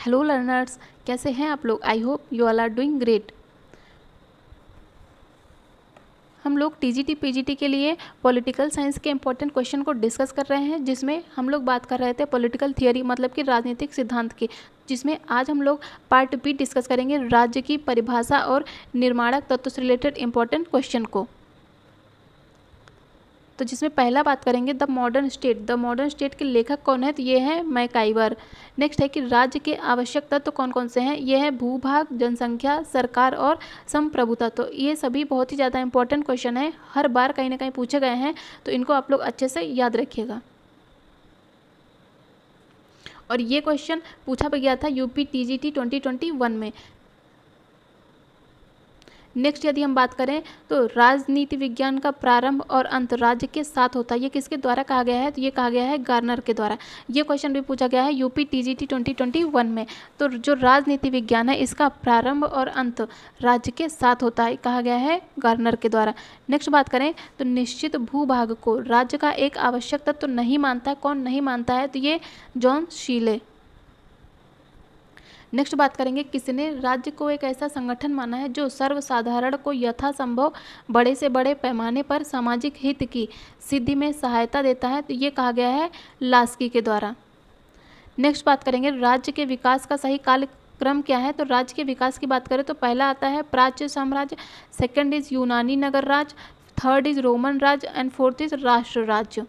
Hello learners, कैसे हैं आप लोग? I hope you all are doing great. हम लोग टीजीटी पीजीटी के लिए पॉलिटिकल साइंस के इंपॉर्टेंट क्वेश्चन को डिस्कस कर रहे हैं, जिसमें हम लोग बात कर रहे थे पॉलिटिकल थियरी मतलब कि राजनीतिक सिद्धांत की, जिसमें आज हम लोग पार्ट बी डिस्कस करेंगे राज्य की परिभाषा और निर्माणक तत्व से रिलेटेड इंपॉर्टेंट क्वेश्चन को। तो जिसमें पहला बात करेंगे the modern state. The modern state के लेखक कौन है? तो ये है मैकाइवर। नेक्स्ट है कि राज्य के आवश्यक तत्व कौन कौन से हैं? ये है भूभाग, जनसंख्या, सरकार और संप्रभुता। तो ये सभी बहुत ही ज़्यादा इंपॉर्टेंट क्वेश्चन है, हर बार कहीं ना कहीं पूछे गए हैं, तो इनको आप लोग अच्छे से याद रखिएगा। और ये क्वेश्चन पूछा गया था यूपी टीजीटी 2021 में। नेक्स्ट यदि हम बात करें तो राजनीति विज्ञान का प्रारंभ और अंत राज्य के साथ होता है, ये किसके द्वारा कहा गया है? तो ये कहा गया है गार्नर के द्वारा। ये क्वेश्चन भी पूछा गया है यूपी टीजीटी 2021 में। तो जो राजनीति विज्ञान है इसका प्रारंभ और अंत राज्य के साथ होता है, कहा गया है गार्नर के द्वारा। नेक्स्ट बात करें तो निश्चित भूभाग को राज्य का एक आवश्यक तत्व तो नहीं मानता। कौन नहीं मानता है? तो ये जॉन शीले। नेक्स्ट बात करेंगे किसने राज्य को एक ऐसा संगठन माना है जो सर्वसाधारण को यथासंभव बड़े से बड़े पैमाने पर सामाजिक हित की सिद्धि में सहायता देता है? तो ये कहा गया है लास्की के द्वारा। नेक्स्ट बात करेंगे राज्य के विकास का सही कालक्रम क्या है? तो राज्य के विकास की बात करें तो पहला आता है प्राच्य साम्राज्य, सेकंड इज यूनानी नगर राज्य, थर्ड इज रोमन राज्य एंड फोर्थ इज राष्ट्र राज्य।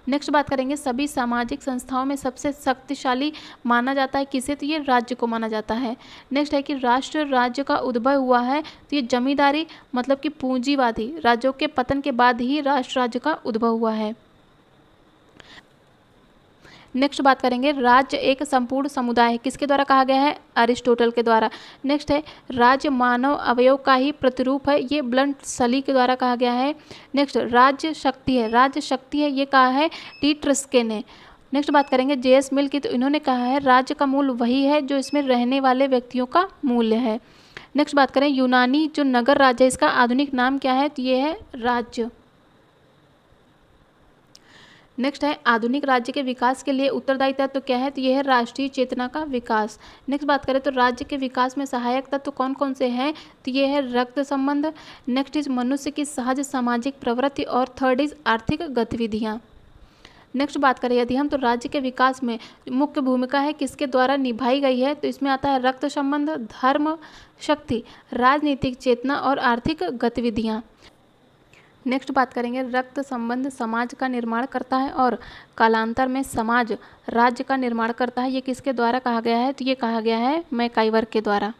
नेक्स्ट बात करेंगे सभी सामाजिक संस्थाओं में सबसे शक्तिशाली माना जाता है किसे? तो ये राज्य को माना जाता है। नेक्स्ट है कि राष्ट्र राज्य का उद्भव हुआ है, तो ये जमींदारी मतलब कि पूंजीवादी राज्यों के पतन के बाद ही राष्ट्र राज्य का उद्भव हुआ है। नेक्स्ट बात करेंगे राज्य एक संपूर्ण समुदाय है, किसके द्वारा कहा गया है? अरिस्टोटल के द्वारा। नेक्स्ट है राज्य मानव अवयव का ही प्रतिरूप है, ये ब्लंट सली के द्वारा कहा गया है। नेक्स्ट राज्य शक्ति है, राज्य शक्ति है, ये कहा है टी ट्रस्के ने। नेक्स्ट बात करेंगे जेएस मिल की, तो इन्होंने कहा है राज्य का मूल वही है जो इसमें रहने वाले व्यक्तियों का मूल्य है। नेक्स्ट बात करें यूनानी जो नगर राज्य है इसका आधुनिक नाम क्या है? तो ये है राज्य। नेक्स्ट है आधुनिक राज्य के विकास के लिए उत्तरदायी तत्व क्या है? तो यह है राष्ट्रीय चेतना का विकास। नेक्स्ट बात करें तो राज्य के विकास में सहायक तत्व कौन कौन से हैं? तो ये है रक्त संबंध, नेक्स्ट इज मनुष्य की सहज सामाजिक प्रवृत्ति और थर्ड इज आर्थिक गतिविधियाँ। नेक्स्ट बात करें यदि हम तो राज्य के विकास में मुख्य भूमिका है किसके द्वारा निभाई गई है? तो इसमें आता है रक्त संबंध, धर्म, शक्ति, राजनीतिक चेतना और आर्थिक गतिविधियाँ। नेक्स्ट बात करेंगे रक्त संबंध समाज का निर्माण करता है और कालांतर में समाज राज्य का निर्माण करता है, ये किसके द्वारा कहा गया है? तो ये कहा गया है मैकाइवर के द्वारा।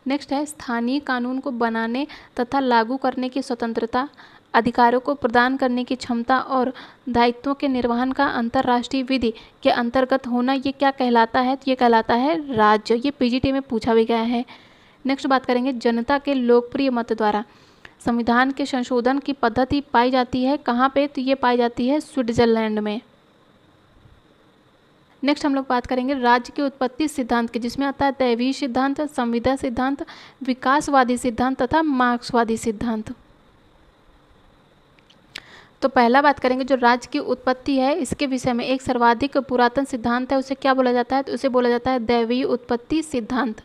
नेक्स्ट है स्थानीय कानून को बनाने तथा लागू करने की स्वतंत्रता, अधिकारों को प्रदान करने की क्षमता और दायित्वों के निर्वहन का अंतर्राष्ट्रीय विधि के अंतर्गत होना, ये क्या कहलाता है? तो ये कहलाता है राज्य। ये पीजीटी में पूछा भी गया है। नेक्स्ट बात करेंगे जनता के लोकप्रिय मत द्वारा संविधान के संशोधन की पद्धति पाई जाती है कहाँ पे? तो ये पाई जाती है स्विट्जरलैंड में। नेक्स्ट हम लोग बात करेंगे राज्य की उत्पत्ति सिद्धांत के, जिसमें आता है दैवीय सिद्धांत, संविदा सिद्धांत, विकासवादी सिद्धांत तथा मार्क्सवादी सिद्धांत। तो पहला बात करेंगे जो राज्य की उत्पत्ति है इसके विषय में एक सर्वाधिक पुरातन सिद्धांत है, उसे क्या बोला जाता है? तो उसे बोला जाता है दैवीय उत्पत्ति सिद्धांत।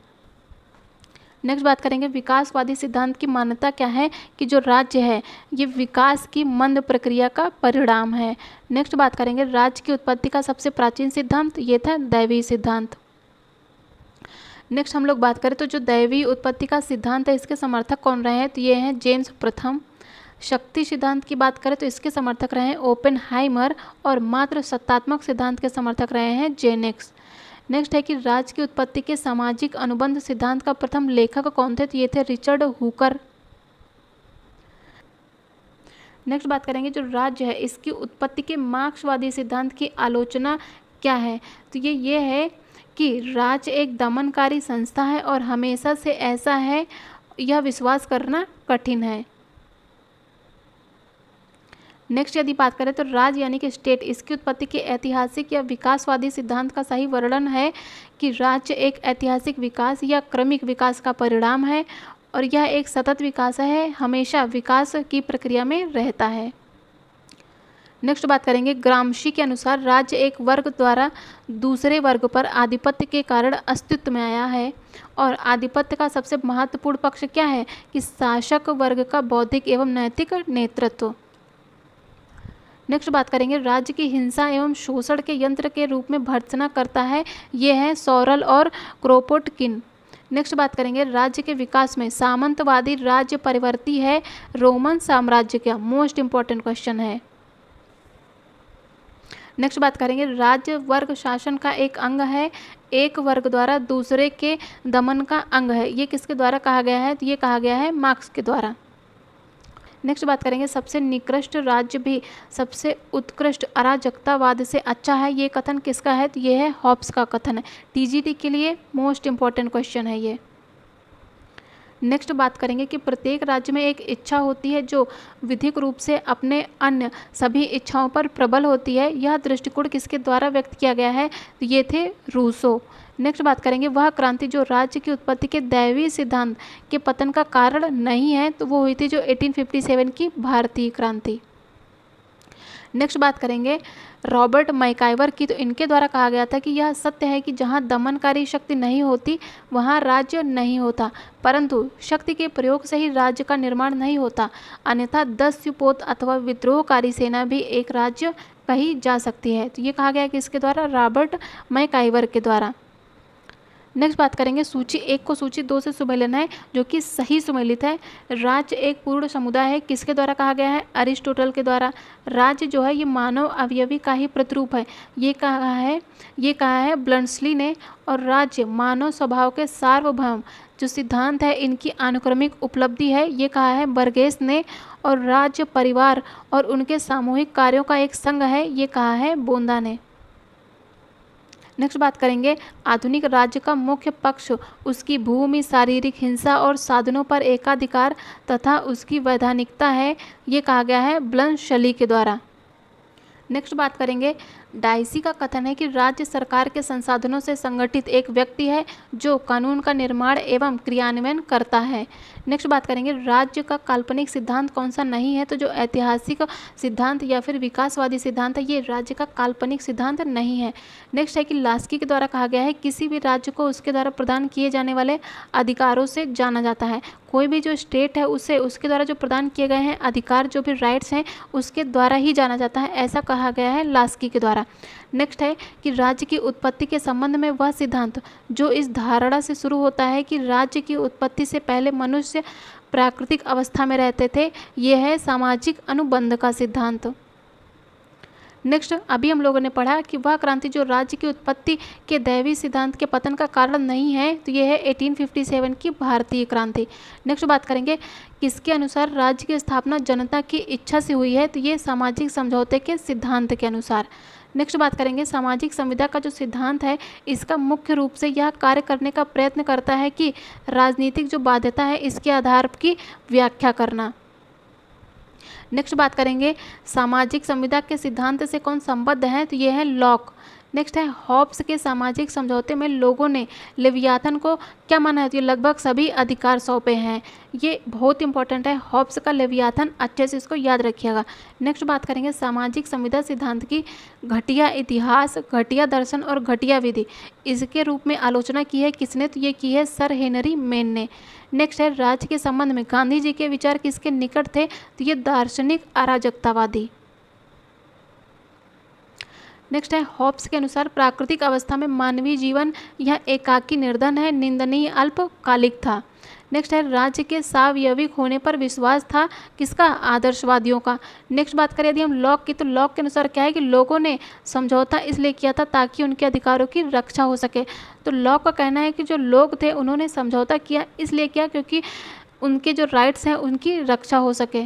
नेक्स्ट बात करेंगे विकासवादी सिद्धांत की मान्यता क्या है? कि जो राज्य है ये विकास की मंद प्रक्रिया का परिणाम है। नेक्स्ट बात करेंगे राज्य की उत्पत्ति का सबसे प्राचीन सिद्धांत, ये था दैवीय सिद्धांत। नेक्स्ट हम लोग बात करें तो जो दैवीय उत्पत्ति का सिद्धांत है इसके समर्थक कौन रहे हैं? तो ये हैं जेम्स प्रथम। शक्ति सिद्धांत की बात करें तो इसके समर्थक रहे हैं ओपेनहाइमर और मात्र सत्तात्मक सिद्धांत के समर्थक रहे हैं जेनेक्स। नेक्स्ट है कि राज्य की उत्पत्ति के सामाजिक अनुबंध सिद्धांत का प्रथम लेखक कौन थे? तो ये थे रिचर्ड हुकर। नेक्स्ट बात करेंगे जो राज्य है इसकी उत्पत्ति के मार्क्सवादी सिद्धांत की आलोचना क्या है? तो ये है कि राज्य एक दमनकारी संस्था है और हमेशा से ऐसा है, यह विश्वास करना कठिन है। नेक्स्ट यदि बात करें तो राज्य यानी कि स्टेट इसकी उत्पत्ति के ऐतिहासिक या विकासवादी सिद्धांत का सही वर्णन है कि राज्य एक ऐतिहासिक विकास या क्रमिक विकास का परिणाम है और यह एक सतत विकास है, हमेशा विकास की प्रक्रिया में रहता है। नेक्स्ट बात करेंगे, ग्रामशी के अनुसार राज्य एक वर्ग द्वारा दूसरे वर्ग पर आधिपत्य के कारण अस्तित्व में आया है और आधिपत्य का सबसे महत्वपूर्ण पक्ष क्या है कि शासक वर्ग का बौद्धिक एवं नैतिक नेतृत्व। नेक्स्ट बात करेंगे, राज्य की हिंसा एवं शोषण के यंत्र के रूप में भर्त्सना करता है, ये है सॉरल और क्रोपोटकिन। नेक्स्ट बात करेंगे, राज्य के विकास में सामंतवादी राज्य परिवर्ती है रोमन साम्राज्य का, मोस्ट इंपॉर्टेंट क्वेश्चन है। नेक्स्ट बात करेंगे, राज्य वर्ग शासन का एक अंग है, एक वर्ग द्वारा दूसरे के दमन का अंग है, ये किसके द्वारा कहा गया है, तो ये कहा गया है मार्क्स के द्वारा। नेक्स्ट बात करेंगे, सबसे निकृष्ट राज्य भी सबसे उत्कृष्ट अराजकतावाद से अच्छा है, ये कथन किसका है, तो ये है हॉब्स का कथन है। टीजीटी के लिए मोस्ट इंपॉर्टेंट क्वेश्चन है ये। नेक्स्ट बात करेंगे कि प्रत्येक राज्य में एक इच्छा होती है जो विधिक रूप से अपने अन्य सभी इच्छाओं पर प्रबल होती है, यह दृष्टिकोण किसके द्वारा व्यक्त किया गया है, तो ये थे रूसो। नेक्स्ट बात करेंगे, वह क्रांति जो राज्य की उत्पत्ति के दैवीय सिद्धांत के पतन का कारण नहीं है, तो वो हुई थी जो 1857 की भारतीय क्रांति। नेक्स्ट बात करेंगे रॉबर्ट मैकाइवर की, तो इनके द्वारा कहा गया था कि यह सत्य है कि जहाँ दमनकारी शक्ति नहीं होती वहाँ राज्य नहीं होता, परंतु शक्ति के प्रयोग से ही राज्य का निर्माण नहीं होता, अन्यथा दस्युपोत अथवा विद्रोहकारी सेना भी एक राज्य कही जा सकती है। तो ये कहा गया कि इसके द्वारा रॉबर्ट मैकाइवर के द्वारा। नेक्स्ट बात करेंगे, सूची 1 को सूची 2 से सुमेलन है जो कि सही सुमेलित है। राज्य एक पूर्ण समुदाय है, किसके द्वारा कहा गया है, अरिस्टोटल के द्वारा। राज्य जो है ये मानव अवयवी का ही प्रतिरूप है, ये कहा है ब्लंसली ने। और राज्य मानव स्वभाव के सार्वभौम जो सिद्धांत है इनकी अनुक्रमिक उपलब्धि है, ये कहा है बर्गेस ने। और राज्य परिवार और उनके सामूहिक कार्यों का एक संघ है, ये कहा है बोंदा ने। नेक्स्ट बात करेंगे, आधुनिक राज्य का मुख्य पक्ष उसकी भूमि, शारीरिक हिंसा और साधनों पर एकाधिकार तथा उसकी वैधानिकता है, ये कहा गया है ब्लंसली के द्वारा। नेक्स्ट बात करेंगे, डाइसी का कथन है कि राज्य सरकार के संसाधनों से संगठित एक व्यक्ति है जो कानून का निर्माण एवं क्रियान्वयन करता है। नेक्स्ट बात करेंगे, राज्य का काल्पनिक सिद्धांत कौन सा नहीं है, तो जो ऐतिहासिक सिद्धांत या फिर विकासवादी सिद्धांत है ये राज्य का काल्पनिक सिद्धांत नहीं है। नेक्स्ट है कि लास्की के द्वारा कहा गया है किसी भी राज्य को उसके द्वारा प्रदान किए जाने वाले अधिकारों से जाना जाता है, कोई भी जो स्टेट है उसे उसके द्वारा जो प्रदान किए गए हैं अधिकार जो भी राइट्स हैं उसके द्वारा ही जाना जाता है, ऐसा कहा गया है लास्की के द्वारा। नेक्स्ट है कि राज्य की उत्पत्ति के संबंध में वह सिद्धांत जो इस धारणा से शुरू होता है कि राज्य की उत्पत्ति से पहले मनुष्य प्राकृतिक अवस्था में रहते थे, यह है सामाजिक अनुबंध का सिद्धांत। नेक्स्ट अभी हम लोगों ने पढ़ा कि वह क्रांति जो राज्य की उत्पत्ति के दैवी सिद्धांत के पतन का कारण नहीं है, तो यह है 1857 की भारतीय क्रांति। नेक्स्ट बात करेंगे, किसके अनुसार राज्य की स्थापना जनता की इच्छा से हुई है, तो ये सामाजिक समझौते के सिद्धांत के अनुसार। नेक्स्ट बात करेंगे, सामाजिक संविदा का जो सिद्धांत है इसका मुख्य रूप से यह कार्य करने का प्रयत्न करता है कि राजनीतिक जो बाध्यता है इसके आधार की व्याख्या करना। नेक्स्ट बात करेंगे, सामाजिक संविदा के सिद्धांत से कौन संबद्ध है, तो ये है लॉक। नेक्स्ट है, हॉब्स के सामाजिक समझौते में लोगों ने लेवियाथन को क्या माना है, तो ये लगभग सभी अधिकार सौंपे हैं, ये बहुत इंपॉर्टेंट है हॉब्स का लेवियाथन, अच्छे से इसको याद रखिएगा। नेक्स्ट बात करेंगे, सामाजिक संविदा सिद्धांत की घटिया इतिहास, घटिया दर्शन और घटिया विधि इसके रूप में आलोचना की है किसने, तो ये की है सर हेनरी मेन ने। नेक्स्ट है, राज्य के संबंध में गांधी जी के विचार किसके निकट थे, तो ये दार्शनिक अराजकतावादी। नेक्स्ट है, हॉब्स के अनुसार प्राकृतिक अवस्था में मानवीय जीवन यह एकाकी निर्धन है, निंदनीय, अल्पकालिक था। नेक्स्ट है, राज्य के सावयविक होने पर विश्वास था किसका, आदर्शवादियों का। नेक्स्ट बात करें यदि हम लॉक की, तो लॉक के अनुसार क्या है कि लोगों ने समझौता इसलिए किया था ताकि उनके अधिकारों की रक्षा हो सके। तो लॉक का कहना है कि जो लोग थे उन्होंने समझौता किया इसलिए किया क्योंकि उनके जो राइट्स हैं उनकी रक्षा हो सके।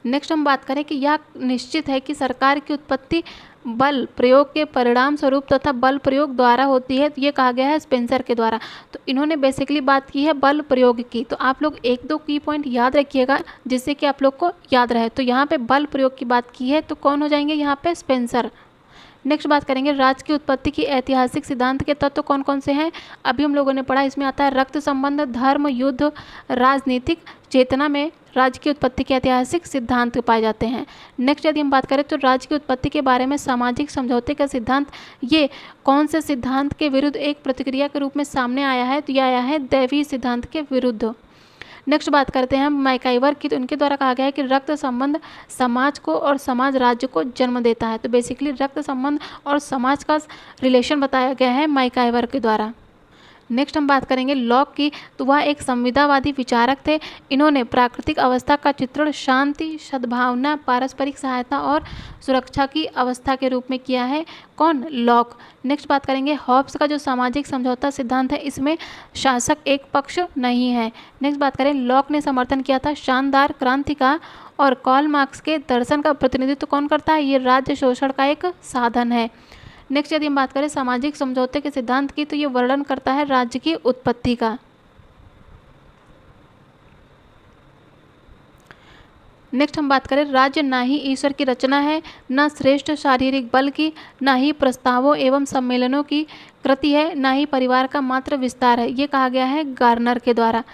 नेक्स्ट हम बात करें कि यह निश्चित है कि सरकार की उत्पत्ति बल प्रयोग के परिणाम स्वरूप तथा बल प्रयोग द्वारा होती है, तो ये कहा गया है स्पेंसर के द्वारा। तो इन्होंने बेसिकली बात की है बल प्रयोग की, तो आप लोग 1-2 की पॉइंट याद रखिएगा जिससे कि आप लोग को याद रहे। तो यहाँ पे बल प्रयोग की बात की है तो कौन हो जाएंगे यहाँ पे, स्पेंसर। नेक्स्ट बात करेंगे, राज्य की उत्पत्ति की ऐतिहासिक सिद्धांत के तत्व कौन कौन से हैं, अभी हम लोगों ने पढ़ा, इसमें आता है रक्त संबंध, धर्म, युद्ध, राजनीतिक चेतना में राज्य की उत्पत्ति के ऐतिहासिक सिद्धांत पाए जाते हैं। नेक्स्ट यदि हम बात करें तो राज्य की उत्पत्ति के बारे में सामाजिक समझौते का सिद्धांत, ये कौन से सिद्धांत के विरुद्ध एक प्रतिक्रिया के रूप में सामने आया है? तो यह आया है दैवीय सिद्धांत के विरुद्ध। नेक्स्ट बात करते हैं हम मैकाइवर की, तो उनके द्वारा कहा गया है कि रक्त संबंध समाज को और समाज राज्य को जन्म देता है। तो बेसिकली रक्त संबंध और समाज का रिलेशन बताया गया है मैकाइवर के द्वारा। नेक्स्ट हम बात करेंगे लॉक की, तो वह एक संविदावादी विचारक थे। इन्होंने प्राकृतिक अवस्था का चित्रण शांति, सद्भावना, पारस्परिक सहायता और सुरक्षा की अवस्था के रूप में किया है। कौन? लॉक। नेक्स्ट बात करेंगे हॉब्स का जो सामाजिक समझौता सिद्धांत है, इसमें शासक एक पक्ष नहीं है। नेक्स्ट बात करें लॉक ने समर्थन किया था शानदार क्रांति का, और कार्ल मार्क्स के दर्शन का प्रतिनिधित्व कौन करता है? ये राज्य शोषण का एक साधन है। नेक्स्ट यदि हम बात करें सामाजिक समझौते के सिद्धांत की, तो ये वर्णन करता है राज्य की उत्पत्ति का। नेक्स्ट हम बात करें राज्य ना ही ईश्वर की रचना है, ना श्रेष्ठ शारीरिक बल की, ना ही प्रस्तावों एवं सम्मेलनों की कृति है, ना ही परिवार का मात्र विस्तार है। ये कहा गया है गार्नर के द्वारा।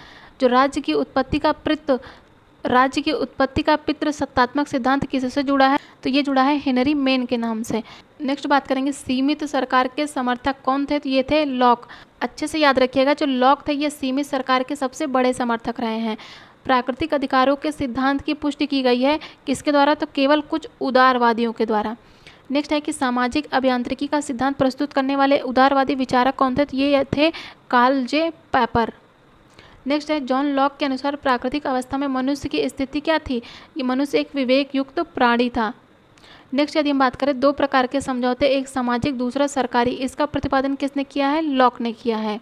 जो राज्य की उत्पत्ति का पितृ सत्तात्मक सिद्धांत किससे जुड़ा है? तो ये जुड़ा है हेनरी मेन के नाम से। नेक्स्ट बात करेंगे सीमित सरकार के समर्थक कौन थे? तो ये थे लॉक। अच्छे से याद रखिएगा, जो लॉक थे ये सीमित सरकार के सबसे बड़े समर्थक रहे हैं। प्राकृतिक अधिकारों के सिद्धांत की पुष्टि की गई है किसके द्वारा? तो केवल कुछ उदारवादियों के द्वारा। नेक्स्ट है कि सामाजिक अभियांत्रिकी का सिद्धांत प्रस्तुत करने वाले उदारवादी विचारक कौन थे? तो ये थे कार्ल जे पेपर। नेक्स्ट है जॉन लॉक के अनुसार प्राकृतिक अवस्था में मनुष्य की स्थिति क्या थी? ये मनुष्य एक विवेक युक्त प्राणी था। नेक्स्ट यदि हम बात करें दो प्रकार के समझौते, एक सामाजिक दूसरा सरकारी, इसका प्रतिपादन किसने किया है? लॉक ने किया है।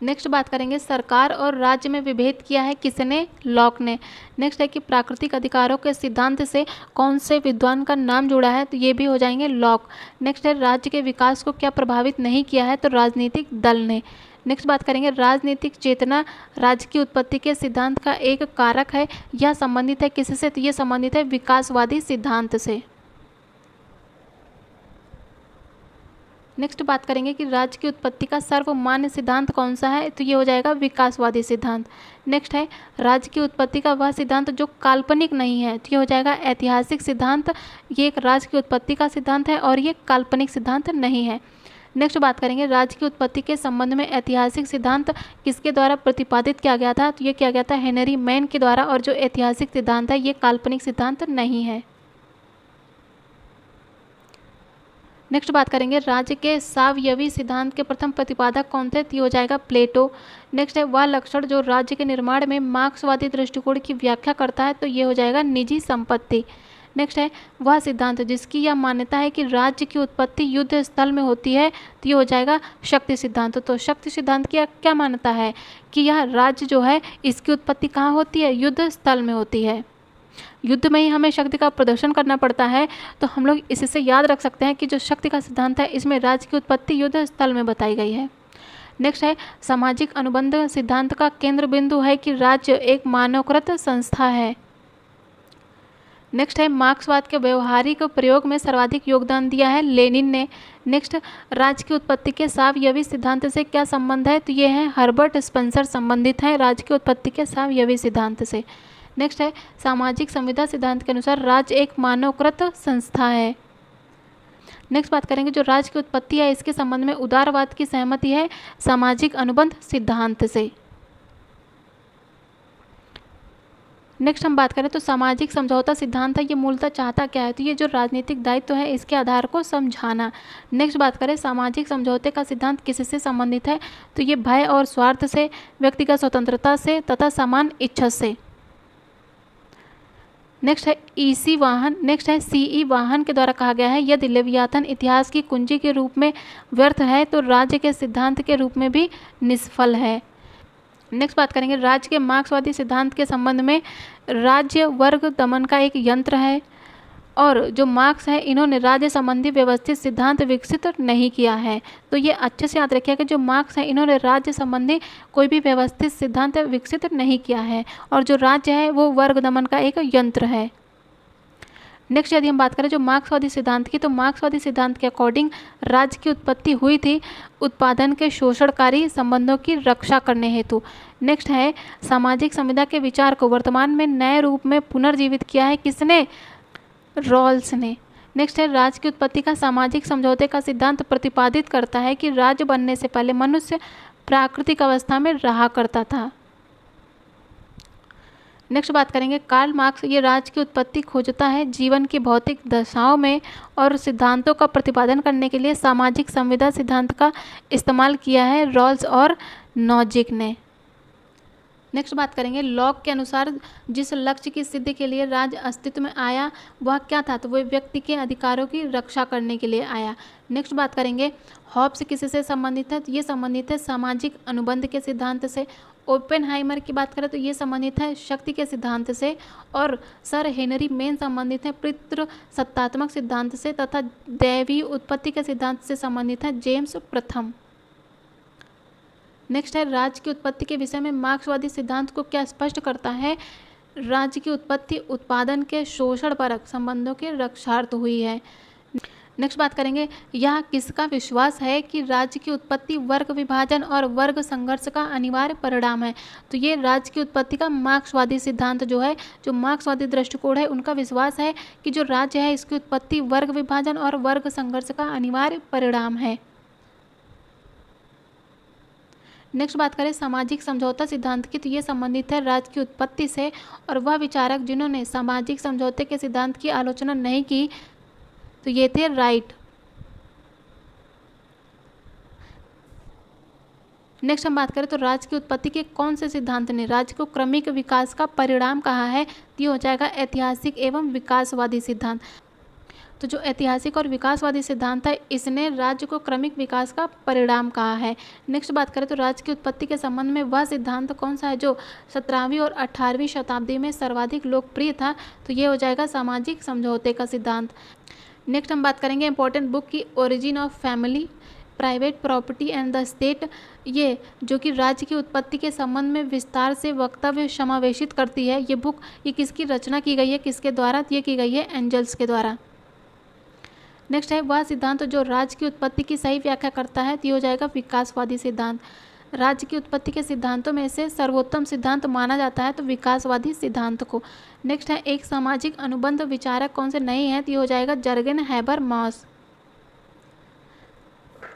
नेक्स्ट बात करेंगे सरकार और राज्य में विभेद किया है किसने? लॉक ने। नेक्स्ट है कि प्राकृतिक अधिकारों के सिद्धांत से कौन से विद्वान का नाम जुड़ा है? तो ये भी हो जाएंगे लॉक। नेक्स्ट है राज्य के विकास को क्या प्रभावित नहीं किया है? तो राजनीतिक दल ने। नेक्स्ट बात करेंगे राजनीतिक चेतना राज्य की उत्पत्ति के सिद्धांत का एक कारक है, यह संबंधित है किससे? तो ये संबंधित है विकासवादी सिद्धांत से। नेक्स्ट बात करेंगे कि राज्य की उत्पत्ति का सर्वमान्य सिद्धांत कौन सा है? तो ये हो जाएगा विकासवादी सिद्धांत। नेक्स्ट है राज्य की उत्पत्ति का वह सिद्धांत जो काल्पनिक नहीं है, तो ये हो जाएगा ऐतिहासिक सिद्धांत। ये एक राज्य की उत्पत्ति का सिद्धांत है और ये काल्पनिक सिद्धांत नहीं है। नेक्स्ट बात करेंगे राज्य की उत्पत्ति के संबंध में ऐतिहासिक सिद्धांत किसके द्वारा प्रतिपादित किया गया था? तो ये किया गया था हेनरी मैन के द्वारा, और जो ऐतिहासिक सिद्धांत है ये काल्पनिक सिद्धांत नहीं है। नेक्स्ट बात करेंगे राज्य के सावयवी सिद्धांत के प्रथम प्रतिपादक कौन थे? तो ये हो जाएगा प्लेटो। नेक्स्ट है वह लक्षण जो राज्य के निर्माण में मार्क्सवादी दृष्टिकोण की व्याख्या करता है, तो ये हो जाएगा निजी संपत्ति। नेक्स्ट है वह सिद्धांत जिसकी यह मान्यता है कि राज्य की उत्पत्ति युद्ध स्थल में होती है, तो ये हो जाएगा शक्ति सिद्धांत। तो शक्ति सिद्धांत की क्या मान्यता है कि यह राज्य जो है इसकी उत्पत्ति कहाँ होती है? युद्ध स्थल में होती है। युद्ध में ही हमें शक्ति का प्रदर्शन करना पड़ता है, तो हम लोग इससे याद रख सकते हैं कि जो शक्ति का सिद्धांत है इसमें राज्य की उत्पत्ति युद्ध स्थल में बताई गई है। नेक्स्ट है सामाजिक अनुबंध सिद्धांत का केंद्र बिंदु है कि राज्य एक मानवकृत संस्था है। नेक्स्ट है मार्क्सवाद के व्यवहारिक प्रयोग में सर्वाधिक योगदान दिया है लेनिन ने। नेक्स्ट राज्य की उत्पत्ति के सावयवी सिद्धांत से क्या संबंध है? तो ये है हर्बर्ट स्पेंसर संबंधित है राज्य की उत्पत्ति के सावयवी सिद्धांत से। नेक्स्ट है सामाजिक संविदा सिद्धांत के अनुसार राज्य एक मानवकृत संस्था है। नेक्स्ट बात करेंगे जो राज्य की उत्पत्ति है इसके संबंध में उदारवाद की सहमति है सामाजिक अनुबंध सिद्धांत से। नेक्स्ट हम बात करें तो सामाजिक समझौता सिद्धांत है ये मूलतः चाहता क्या है? तो ये जो राजनीतिक दायित्व है इसके आधार को समझाना। नेक्स्ट बात करें सामाजिक समझौते का सिद्धांत किससे संबंधित है? तो ये भय और स्वार्थ से, व्यक्तिगत स्वतंत्रता से तथा समान इच्छा से। नेक्स्ट है ईसी वाहन। नेक्स्ट है सीई वाहन के द्वारा कहा गया है यदि लेवियाथन इतिहास की कुंजी के रूप में व्यर्थ है तो राज्य के सिद्धांत के रूप में भी निष्फल है। नेक्स्ट बात करेंगे राज्य के मार्क्सवादी सिद्धांत के संबंध में राज्य वर्ग दमन का एक यंत्र है, और जो मार्क्स है इन्होंने राज्य संबंधी व्यवस्थित सिद्धांत विकसित नहीं किया है। तो ये अच्छे से याद रखिएगा कि जो मार्क्स है इन्होंने राज्य संबंधी कोई भी व्यवस्थित सिद्धांत विकसित नहीं किया है, और जो राज्य है वो वर्ग दमन का एक यंत्र है। नेक्स्ट यदि हम बात करें जो मार्क्सवादी सिद्धांत की, तो मार्क्सवादी सिद्धांत के अकॉर्डिंग राज्य की उत्पत्ति हुई थी उत्पादन के शोषणकारी संबंधों की रक्षा करने हेतु। नेक्स्ट है सामाजिक संविदा के विचार को वर्तमान में नए रूप में पुनर्जीवित किया है किसने? रॉल्स ने। नेक्स्ट है राज्य की उत्पत्ति का सामाजिक समझौते का सिद्धांत प्रतिपादित करता है कि राज्य बनने से पहले मनुष्य प्राकृतिक अवस्था में रहा करता था। नेक्स्ट बात करेंगे कार्ल मार्क्स ये राज्य की उत्पत्ति खोजता है जीवन की भौतिक दशाओं में और सिद्धांतों का प्रतिपादन करने के लिए सामाजिक संविदा सिद्धांत का इस्तेमाल किया है रॉल्स और नॉजिक ने। नेक्स्ट बात करेंगे लॉक के अनुसार जिस लक्ष्य की सिद्धि के लिए राज्य अस्तित्व में आया वह क्या था? तो वह व्यक्ति के अधिकारों की रक्षा करने के लिए आया। नेक्स्ट बात करेंगे हॉब्स किससे संबंधित है? तो ये संबंधित है सामाजिक अनुबंध के सिद्धांत से। ओपेनहाइमर की बात करें तो ये संबंधित है शक्ति के सिद्धांत से, और सर हेनरी मेन संबंधित है पितृसत्तात्मक सिद्धांत से, तथा दैवीय उत्पत्ति के सिद्धांत से संबंधित है जेम्स प्रथम। नेक्स्ट है राज्य की उत्पत्ति के विषय में मार्क्सवादी सिद्धांत को क्या स्पष्ट करता है? राज्य की उत्पत्ति उत्पादन के शोषणपरक संबंधों के रक्षार्थ हुई है। नेक्स्ट बात करेंगे यह किसका विश्वास है कि राज्य की उत्पत्ति वर्ग विभाजन और वर्ग संघर्ष का अनिवार्य परिणाम है? तो ये राज्य की उत्पत्ति का मार्क्सवादी सिद्धांत जो है, जो मार्क्सवादी दृष्टिकोण है, उनका विश्वास है कि जो राज्य है इसकी उत्पत्ति वर्ग विभाजन और वर्ग संघर्ष का अनिवार्य परिणाम है। नेक्स्ट बात करें सामाजिक समझौता सिद्धांत की, तो ये संबंधित है राज्य की उत्पत्ति से, और वह विचारक जिन्होंने सामाजिक समझौते के सिद्धांत की आलोचना नहीं की तो ये थे राइट। नेक्स्ट हम बात करें तो राज्य की उत्पत्ति के कौन से सिद्धांत ने राज्य को क्रमिक विकास का परिणाम कहा है? तो ये हो जाएगा ऐतिहासिक एवं विकासवादी सिद्धांत। तो जो ऐतिहासिक और विकासवादी सिद्धांत है इसने राज्य को क्रमिक विकास का परिणाम कहा है। नेक्स्ट बात करें तो राज्य की उत्पत्ति के संबंध में वह सिद्धांत कौन सा है जो 17वीं और 18वीं शताब्दी में सर्वाधिक लोकप्रिय था? तो ये हो जाएगा सामाजिक समझौते का सिद्धांत। नेक्स्ट हम बात करेंगे इंपॉर्टेंट बुक की origin of family, private property and the state, ये जो कि राज्य की उत्पत्ति के संबंध में विस्तार से वक्तव्य समावेशित करती है। ये बुक ये किसकी रचना की गई है, किसके द्वारा? ये की गई है एंजल्स के द्वारा। नेक्स्ट है वह सिद्धांत जो राज्य की उत्पत्ति की सही व्याख्या करता है, तो ये हो जाएगा विकासवादी सिद्धांत। राज्य की उत्पत्ति के सिद्धांतों में से सर्वोत्तम सिद्धांत माना जाता है तो विकासवादी सिद्धांत को। नेक्स्ट है एक सामाजिक अनुबंध विचारक कौन से नहीं है, तो ये हो जाएगा जर्गेन हैबरमास।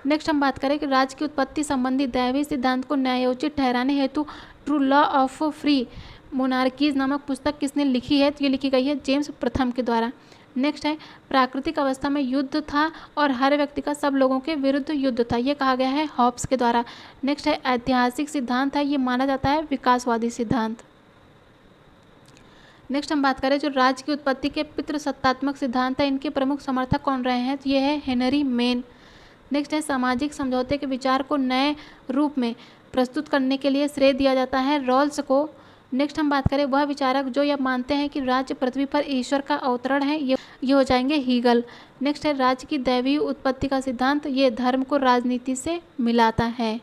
नेक्स्ट हम बात करें कि राज्य की उत्पत्ति संबंधी दैवीय सिद्धांत को न्यायोचित ठहराने हेतु true law of free monarchies नामक पुस्तक किसने लिखी है? तो ये लिखी गई है जेम्स प्रथम के द्वारा। नेक्स्ट है प्राकृतिक अवस्था में युद्ध था और हर व्यक्ति का सब लोगों के विरुद्ध युद्ध था, ये कहा गया है हॉब्स के द्वारा। नेक्स्ट है ऐतिहासिक सिद्धांत है, ये माना जाता है विकासवादी सिद्धांत। नेक्स्ट हम बात करें जो राज्य की उत्पत्ति के पितृसत्तात्मक सिद्धांत है, इनके प्रमुख समर्थक कौन रहे हैं? तो ये है हेनरी मेन। नेक्स्ट है सामाजिक समझौते के विचार को नए रूप में प्रस्तुत करने के लिए श्रेय दिया जाता है रॉल्स को। नेक्स्ट हम बात करें वह विचारक जो यह मानते हैं कि राज्य पृथ्वी पर ईश्वर का अवतरण है, ये हो जाएंगे हीगल। नेक्स्ट है राज्य की दैवीय उत्पत्ति का सिद्धांत, ये धर्म को राजनीति से मिलाता है।